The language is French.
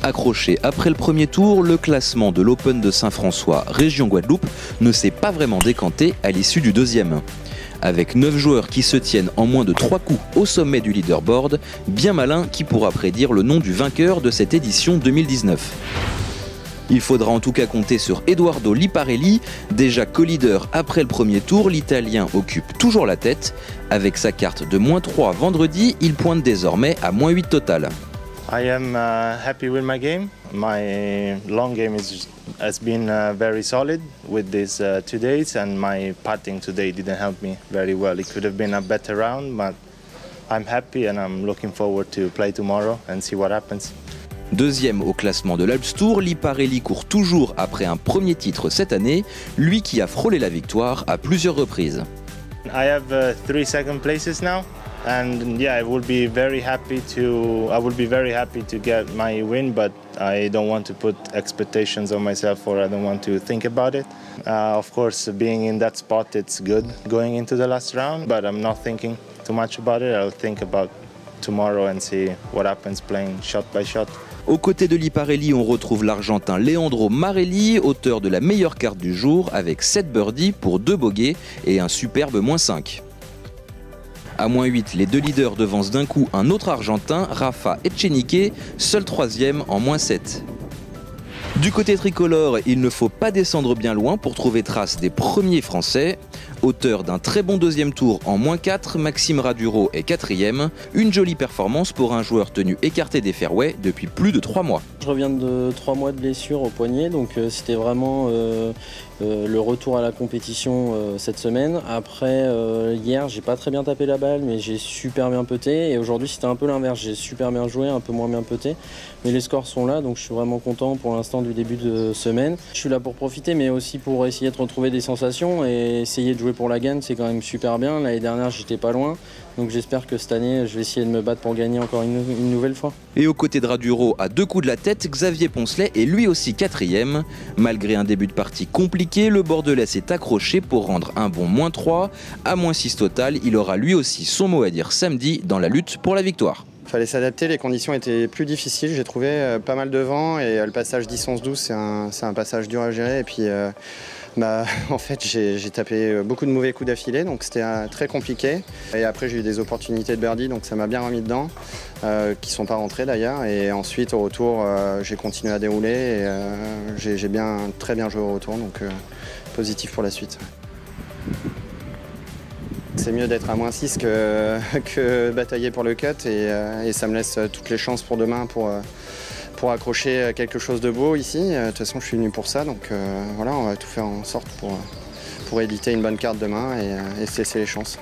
Accroché après le premier tour, le classement de l'Open de Saint-François, région Guadeloupe, ne s'est pas vraiment décanté à l'issue du deuxième. Avec 9 joueurs qui se tiennent en moins de 3 coups au sommet du leaderboard, bien malin qui pourra prédire le nom du vainqueur de cette édition 2019. Il faudra en tout cas compter sur Edoardo Liparelli, déjà co-leader après le premier tour, l'Italien occupe toujours la tête. Avec sa carte de -3 vendredi, il pointe désormais à -8 total. I am happy with my game. My long game has been very solid with these 2 days, and my putting today didn't help me very well. It could have been a better round, but I'm happy and I'm looking forward to play tomorrow and see what happens. Deuxième au classement de l'Alps Tour, Liparelli court toujours après un premier titre cette année, lui qui a frôlé la victoire à plusieurs reprises. I have 3 second places now. And yeah, I will be very happy to get my win, but I don't want to put expectations on myself, or I don't want to think about it. Of course, being in that spot, it's good going into the last round, but I'm not thinking too much about it. I'll think about tomorrow and see what happens playing shot by shot. Aux côtés de Liparelli, on retrouve l'Argentin Leandro Marelli, auteur de la meilleure carte du jour, avec 7 birdies pour 2 bogeys et un superbe -5. À -8, les deux leaders devancent d'un coup un autre Argentin, Rafa Echenique, seul troisième en -7. Du côté tricolore, il ne faut pas descendre bien loin pour trouver trace des premiers Français. Auteur d'un très bon deuxième tour en -4, Maxime Raduro est 4e. Une jolie performance pour un joueur tenu écarté des fairways depuis plus de 3 mois. Je reviens de 3 mois de blessure au poignet, donc c'était vraiment le retour à la compétition cette semaine. Après, hier, j'ai pas très bien tapé la balle, mais j'ai super bien puté. Et aujourd'hui, c'était un peu l'inverse. J'ai super bien joué, un peu moins bien puté. Mais les scores sont là, donc je suis vraiment content pour l'instant du début de semaine. Je suis là pour profiter, mais aussi pour essayer de retrouver des sensations et essayer de jouer pour la gagne. C'est quand même super bien. L'année dernière, j'étais pas loin. Donc j'espère que cette année, je vais essayer de me battre pour gagner encore une nouvelle fois. Et aux côtés de Raduro, à 2 coups de la tête, Xavier Poncelet est lui aussi 4e. Malgré un début de partie compliqué, le Bordelais s'est accroché pour rendre un bon -3. À -6 total, il aura lui aussi son mot à dire samedi dans la lutte pour la victoire. Il fallait s'adapter, les conditions étaient plus difficiles, j'ai trouvé pas mal de vent et le passage 10-11-12 c'est un passage dur à gérer et puis en fait j'ai tapé beaucoup de mauvais coups d'affilée donc c'était très compliqué et après j'ai eu des opportunités de birdie donc ça m'a bien remis dedans qui ne sont pas rentrées d'ailleurs et ensuite au retour j'ai continué à dérouler et j'ai très bien joué au retour donc positif pour la suite. C'est mieux d'être à -6 que batailler pour le cut et ça me laisse toutes les chances pour demain pour accrocher quelque chose de beau ici. De toute façon, je suis venu pour ça, donc voilà, on va tout faire en sorte pour éditer une bonne carte demain et se laisser les chances.